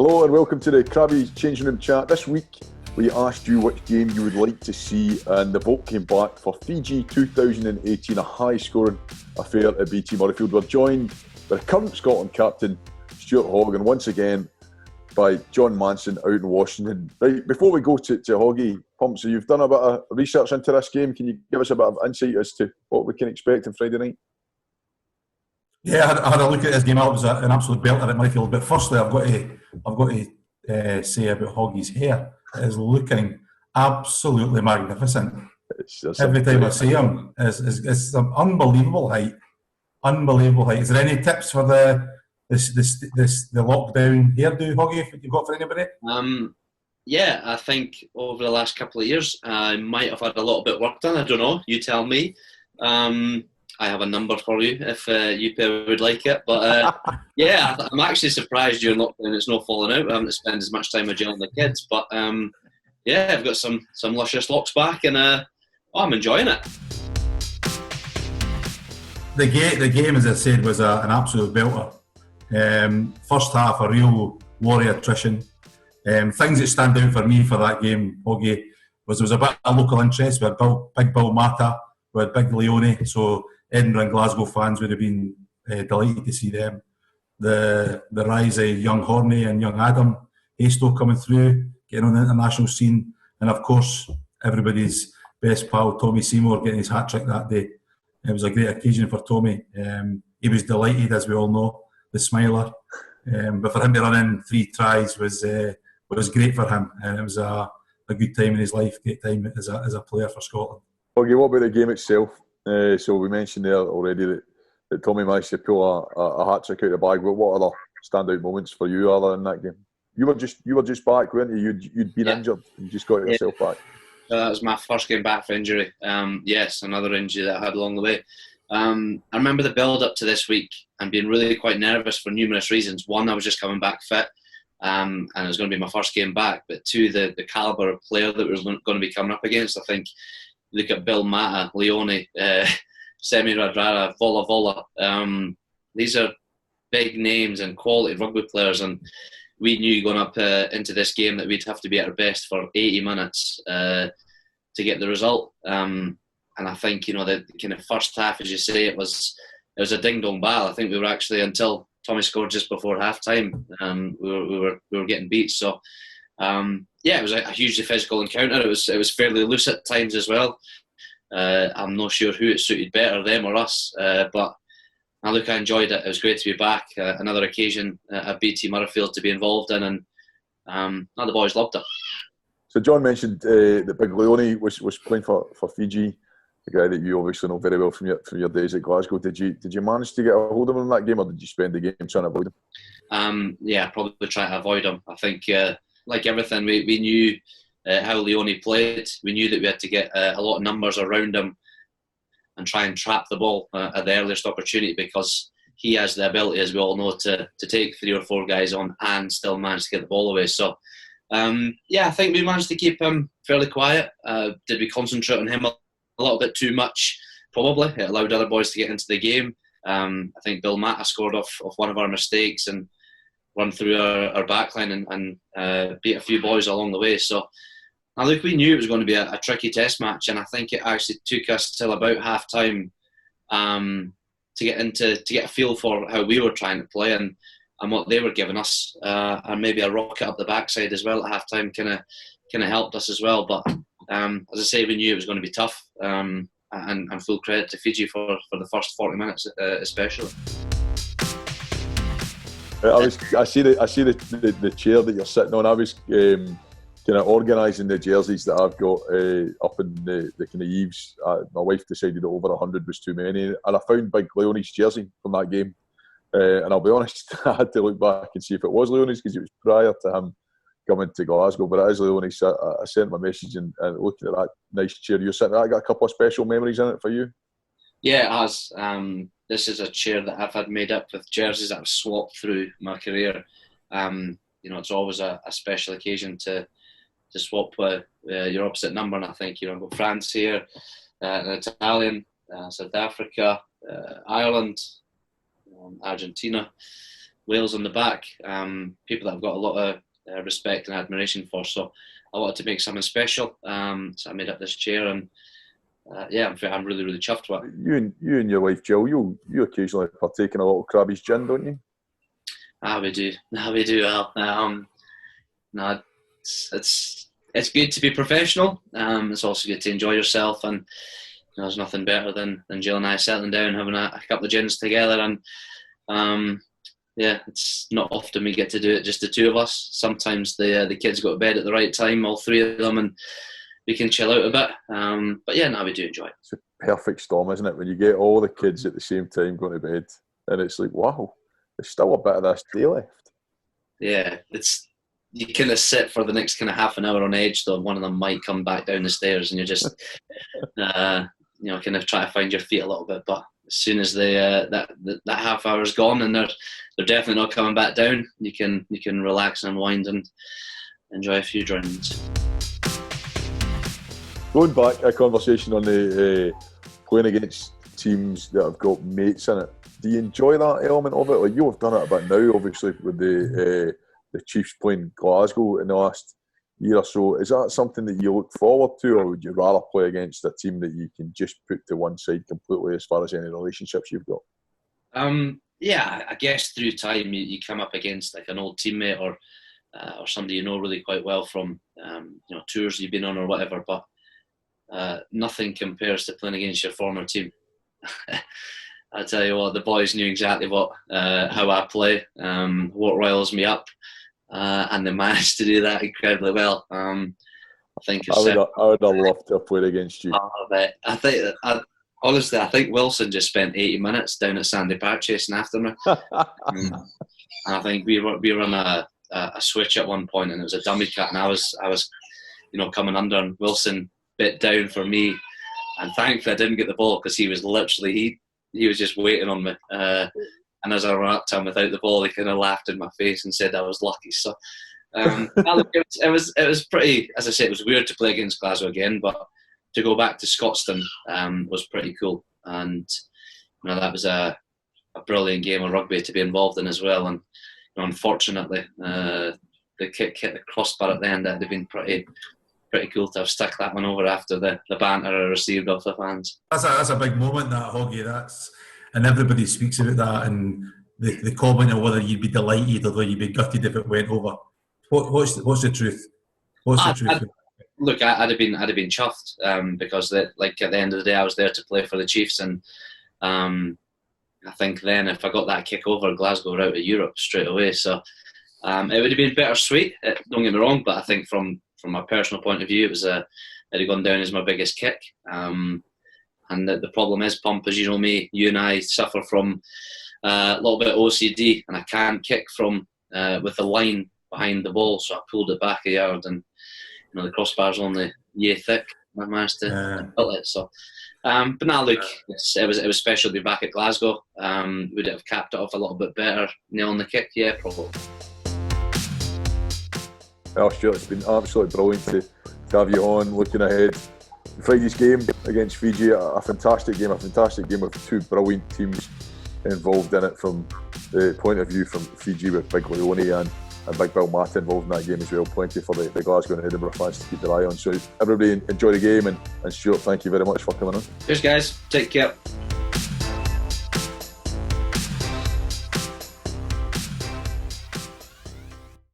Hello and welcome to the Crabbie Changing Room Chat. This week we asked you which game you would like to see, and the vote came back for Fiji 2018, a high-scoring affair at BT Murrayfield. We're joined by the current Scotland captain, Stuart Hogg, and once again by John Manson out in Washington. Right, before we go to Hoggy, Pump, so you've done a bit of research into this game. Can you give us a bit of insight as to what we can expect on Friday night? Yeah, I had a look at this game. It was an absolute belter at Murrayfield. But firstly, I've got to say about Hoggy's hair. It is looking absolutely magnificent. Every time I see him, it's an unbelievable height. Unbelievable height. Is there any tips for the lockdown hairdo, Hoggy? If you've got for anybody? Yeah, I think over the last couple of years, I might have had a little bit of work done. I don't know. You tell me. I have a number for you if you would like it. But yeah, I'm actually surprised during lockdown it's not falling out. I haven't spent as much time with Jill and the kids. But yeah, I've got some luscious locks back, and I'm enjoying it. The game, as I said, was an absolute belter. First half, a real warrior attrition. Things that stand out for me for that game, Hoggy, was there was a bit of local interest. We had Big Bill Mata, we had Big Leone, so Edinburgh and Glasgow fans would have been delighted to see them. The rise of young Horney and young Adam Haisto coming through, getting on the international scene, and of course everybody's best pal Tommy Seymour getting his hat-trick that day. It was a great occasion for Tommy. He was delighted, as we all know, the smiler. But for him to run in 3 tries was great for him, and it was a good time in his life, great time as a player for Scotland. Okay, what about the game itself? So we mentioned there already that Tommy managed to pull a hat-trick out of the bag, but what other standout moments for you other than that game? You were just back, weren't you? You'd been injured, you just got yourself back. That was my first game back for injury. Yes, another injury that I had along the way. I remember the build-up to this week and being really quite nervous for numerous reasons. One, I was just coming back fit, and it was going to be my first game back. But two, the calibre of player that we were going to be coming up against. I think, look at Bill Mata, Leone, Semi Radradra, Vola. These are big names and quality rugby players, and we knew going up into this game that we'd have to be at our best for 80 minutes to get the result. And I think, the kind of first half, as you say, it was a ding-dong battle. I think we were actually, until Tommy scored just before half-time, we were getting beat. So, yeah, it was a hugely physical encounter. It was fairly loose at times as well. I'm not sure who it suited better, them or us. But I enjoyed it. It was great to be back. Another occasion at BT Murrayfield to be involved in, and the boys loved it. So John mentioned that Big Leone was playing for Fiji, the guy that you obviously know very well from your days at Glasgow. Did you manage to get a hold of him in that game, or did you spend the game trying to avoid him? Yeah, probably try to avoid him. I think, like everything, we knew how Leone played. We knew that we had to get a lot of numbers around him and try and trap the ball at the earliest opportunity, because he has the ability, as we all know, to take 3 or 4 guys on and still manage to get the ball away. So, yeah, I think we managed to keep him fairly quiet. Did we concentrate on him a little bit too much? Probably. It allowed other boys to get into the game. I think Bill Mata scored off one of our mistakes and run through our backline and beat a few boys along the way. So, we knew it was going to be a tricky test match, and I think it actually took us till about half time to get a feel for how we were trying to play and what they were giving us, and maybe a rocket up the backside as well at half time kind of helped us as well. But as I say, we knew it was going to be tough, and full credit to Fiji for the first 40 minutes especially. I see the chair that you're sitting on. I was kind of organising the jerseys that I've got up in the kind of eaves. My wife decided that over 100 was too many, and I found Big Leone's jersey from that game. And I'll be honest, I had to look back and see if it was Leone's, because it was prior to him coming to Glasgow. But it is Leone's. I sent my message and looking at that nice chair you're sitting at, I got a couple of special memories in it for you. Yeah, it has. This is a chair that I've had made up with jerseys that I've swapped through my career. It's always a special occasion to swap your opposite number. And I think, I've got France here, an Italian, South Africa, Ireland, Argentina, Wales on the back, people that I've got a lot of respect and admiration for. So I wanted to make something special. So I made up this chair, and I'm really, really chuffed with it. You and your wife Jill, you occasionally partake in a lot of Crabbie's gin, don't you? We do. Well, no, it's good to be professional. It's also good to enjoy yourself, and there's nothing better than Jill and I settling down, having a couple of gins together, and it's not often we get to do it just the two of us. Sometimes the kids go to bed at the right time, all three of them, and we can chill out a bit. But we do enjoy it. It's a perfect storm, isn't it? When you get all the kids at the same time going to bed, and it's like, wow, there's still a bit of this day left. Yeah, you kind of sit for the next kind of half an hour on edge, though one of them might come back down the stairs, and you're just kind of try to find your feet a little bit. But as soon as that half hour's gone and they're definitely not coming back down, you can relax and unwind and enjoy a few drinks. Going back, a conversation on the playing against teams that have got mates in it. Do you enjoy that element of it? Like, you have done it a bit now, obviously, with the Chiefs playing Glasgow in the last year or so. Is that something that you look forward to, or would you rather play against a team that you can just put to one side completely as far as any relationships you've got? I guess through time you come up against like an old teammate or somebody you know really quite well from tours you've been on or whatever, but nothing compares to playing against your former team. I tell you what, the boys knew exactly how I play, what riles me up, and they managed to do that incredibly well. I think I would have loved to have played against you. Honestly, I think Wilson just spent 80 minutes down at Sandy Park chasing after me. And I think we were on a switch at one point, and it was a dummy cut, and I was coming under, and Wilson bit down for me, and thankfully I didn't get the ball because he was literally he was just waiting on me. And as I ran up to him without the ball, he kind of laughed in my face and said I was lucky. So it was pretty, as I said, it was weird to play against Glasgow again, but to go back to Scotstoun was pretty cool. And that was a brilliant game of rugby to be involved in as well. And unfortunately, the kick hit the crossbar at the end. That'd have been pretty cool to have stuck that one over after the banter I received off the fans. That's a big moment, that, Hoggy. And everybody speaks about that, and the comment of whether you'd be delighted or whether you'd be gutted if it went over. What's the truth? What's the truth? Look, I'd have been chuffed because at the end of the day, I was there to play for the Chiefs, and I think then if I got that kick over, Glasgow were out of Europe straight away. So it would have been bittersweet. Don't get me wrong, but I think from my personal point of view, it had gone down as my biggest kick. And the problem is, Pump, as you know me, you and I suffer from a little bit of OCD, and I can't kick from with the line behind the ball, so I pulled it back a yard, and the crossbar's only yay thick. I managed to build it. So, but now look, it was special to be back at Glasgow. Would it have capped it off a little bit better, nailing the kick? Yeah, probably. Well, Stuart, it's been absolutely brilliant to have you on. Looking ahead, Friday's game against Fiji, a fantastic game with two brilliant teams involved in it from the point of view from Fiji, with Big Leone and Big Bill Matta involved in that game as well. Plenty for the Glasgow and Edinburgh fans to keep their eye on. So everybody enjoy the game, and Stuart, thank you very much for coming on. Cheers guys, take care.